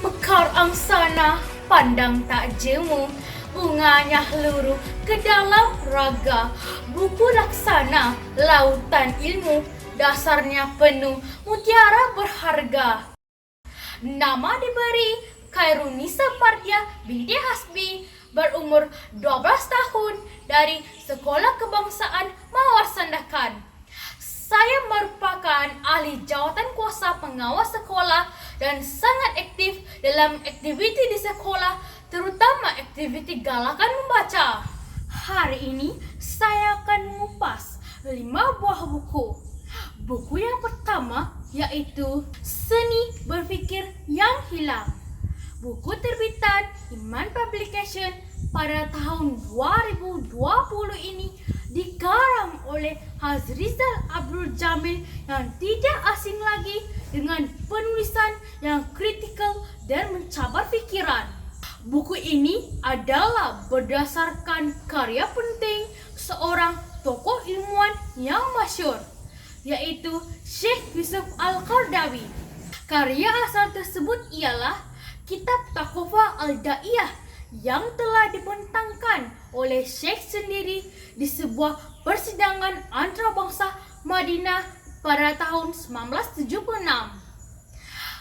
Mekar angsana, pandang tak jemu, bunganya luruh ke dalam raga. Buku laksana, lautan ilmu, dasarnya penuh mutiara berharga. Nama diberi Khairunisa Pardia binti Hasbi, berumur 12 tahun, dari Sekolah Kebangsaan Mawar Sandakan. Saya merupakan ahli jawatan kuasa pengawas sekolah dan sangat aktif dalam aktiviti di sekolah, terutama aktiviti galakan membaca. Hari ini saya akan mengupas 5 buah buku. Buku yang pertama yaitu Seni Berfikir Yang Hilang. Buku terbitan Iman Publication pada tahun 2020 ini dikarang oleh Hazrizal Abdul Jamil yang tidak asing lagi dengan penulisan yang kritikal dan mencabar fikiran. Buku ini adalah berdasarkan karya penting seorang tokoh ilmuwan yang masyhur, yaitu Syekh Yusuf Al-Qaradawi. Karya asal tersebut ialah Kitab Thaqafah Al-Da'iyah yang telah dibentangkan oleh Syekh sendiri di sebuah persidangan antarabangsa Madinah pada tahun 1976.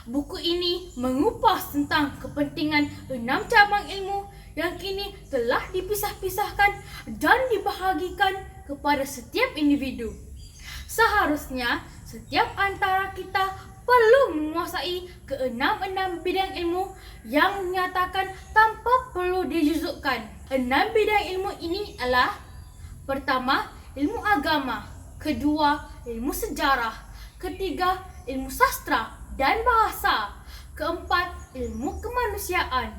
Buku ini mengupas tentang kepentingan 6 cabang ilmu yang kini telah dipisah-pisahkan dan dibahagikan kepada setiap individu. Seharusnya setiap antara kita perlu menguasai ke-6 bidang ilmu yang menyatakan tanpa perlu dijuzukkan. 6 bidang ilmu ini adalah: pertama, ilmu agama; kedua, ilmu sejarah; ketiga, ilmu sastra dan bahasa; keempat, ilmu kemanusiaan;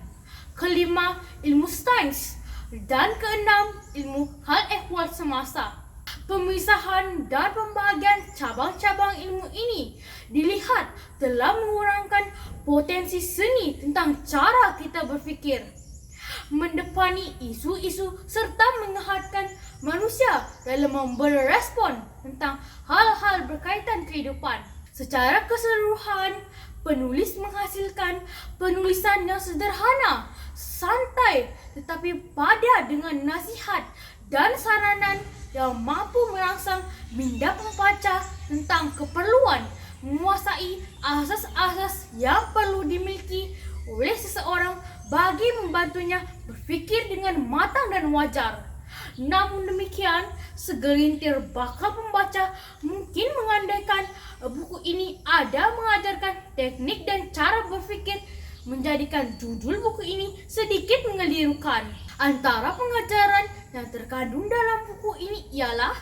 kelima, ilmu sains; dan keenam, ilmu hal ehwal semasa. Pemisahan dan pembahagian cabang-cabang ilmu ini dilihat telah mengurangkan potensi seni tentang cara kita berfikir, mendepani isu-isu serta menyehatkan manusia dalam memberi respon tentang hal-hal berkaitan kehidupan. Secara keseluruhan, penulis menghasilkan penulisan yang sederhana, santai, tetapi padat dengan nasihat dan saranan yang mampu merangsang minda pembaca tentang keperluan menguasai asas-asas yang perlu dimiliki oleh seseorang bagi membantunya berfikir dengan matang dan wajar. Namun demikian, segelintir bakal pembaca mungkin mengandaikan buku ini ada mengajarkan teknik dan cara berfikir, menjadikan judul buku ini sedikit mengelirukan. Antara pengajaran yang terkandung dalam buku ini ialah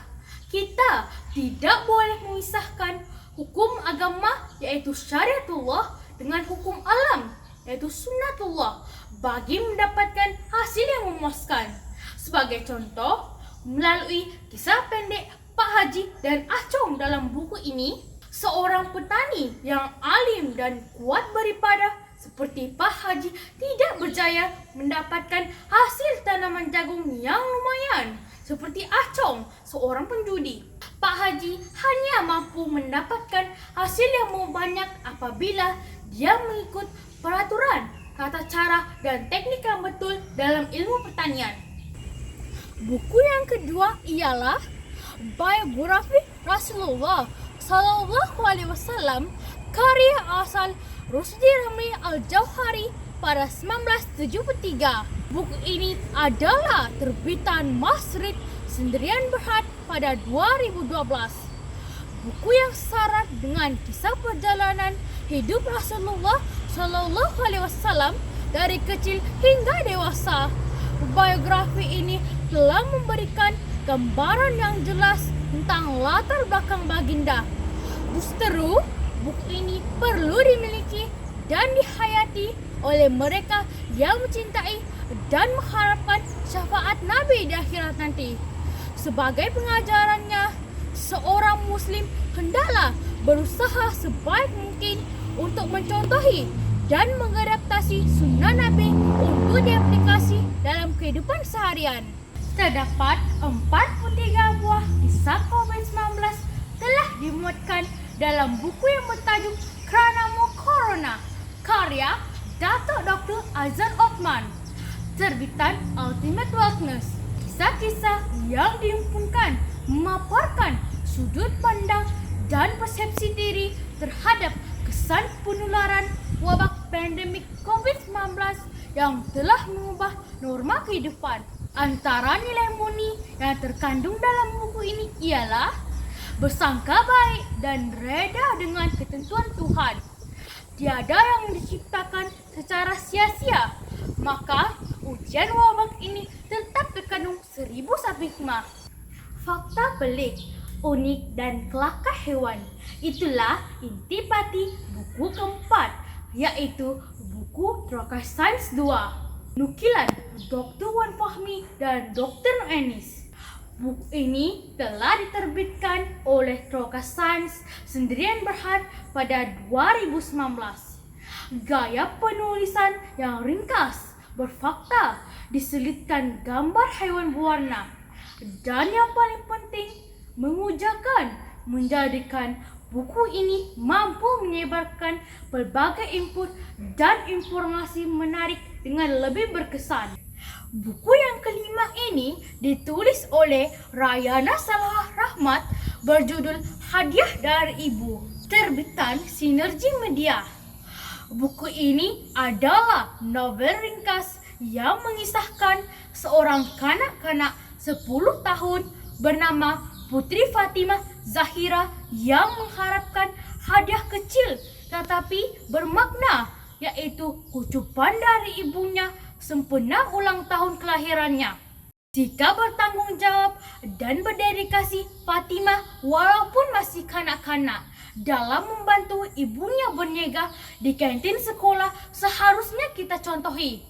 kita tidak boleh memisahkan hukum agama yaitu syariatullah dengan hukum alam yaitu sunnatullah bagi mendapatkan hasil yang memuaskan. Sebagai contoh, melalui kisah pendek Pak Haji dan Acong dalam buku ini, seorang petani yang alim dan kuat beribadah seperti Pak Haji tidak berjaya mendapatkan hasil tanaman jagung yang lumayan seperti Acong, seorang penjudi. Pak Haji hanya mampu mendapatkan hasil yang banyak apabila dia mengikut peraturan, tata cara, dan teknik yang betul dalam ilmu pertanian. Buku yang kedua ialah Biografi Rasulullah Sallallahu Alaihi Wasallam, karya asal Rusdi Ramli Al-Jauhari pada 1973. Buku ini adalah terbitan Masrid Sendirian Berhad pada 2012. Buku yang syarat dengan kisah perjalanan hidup Rasulullah Sallallahu Alaihi Wasallam dari kecil hingga dewasa. Biografi ini telah memberikan gambaran yang jelas tentang latar belakang baginda. Justeru, buku ini perlu dimiliki dan dihayati oleh mereka yang mencintai dan mengharapkan syafaat Nabi di akhirat nanti. Sebagai pengajarannya, seorang Muslim hendaklah berusaha sebaik mungkin untuk mencontohi dan mengadaptasi sunnah Nabi untuk diaplikasi dalam kehidupan seharian. Terdapat 43 buah kisah COVID-19 telah dimuatkan dalam buku yang bertajuk Kranamu Corona, karya Datuk Dr. Azhar Othman. Terbitan Ultimate Wellness. Kisah-kisah yang dihimpunkan memaparkan sudut pandang dan persepsi diri terhadap kesan penularan wabak pandemik COVID-19 yang telah mengubah norma kehidupan. Antara nilai murni yang terkandung dalam buku ini ialah bersangka baik dan reda dengan ketentuan Tuhan. Tiada yang diciptakan secara sia-sia, maka ujian wabak ini tetap terkandung 1001 hikmah. Fakta pelik, unik dan kelakar hewan. Itulah intipati buku keempat, yaitu buku Trokas Sains 2. Nukilan Dr. Wan Fahmi dan Dr. Enis. Buku ini telah diterbitkan oleh Trokas Sains Sendirian Berhad pada 2019. Gaya penulisan yang ringkas, berfakta, diselitkan gambar hewan berwarna, dan yang paling penting, mengujakan, menjadikan buku ini mampu menyebarkan pelbagai input dan informasi menarik dengan lebih berkesan. Buku yang kelima ini ditulis oleh Rayana Salah Rahmat berjudul Hadiah dari Ibu, terbitan Sinergi Media. Buku ini adalah novel ringkas yang mengisahkan seorang kanak-kanak 10 tahun bernama Putri Fatimah Zahira yang mengharapkan hadiah kecil tetapi bermakna, yaitu kucupan dari ibunya sempena ulang tahun kelahirannya. Jika bertanggung jawab dan berdedikasi, Fatimah walaupun masih kanak-kanak dalam membantu ibunya berniaga di kantin sekolah seharusnya kita contohi.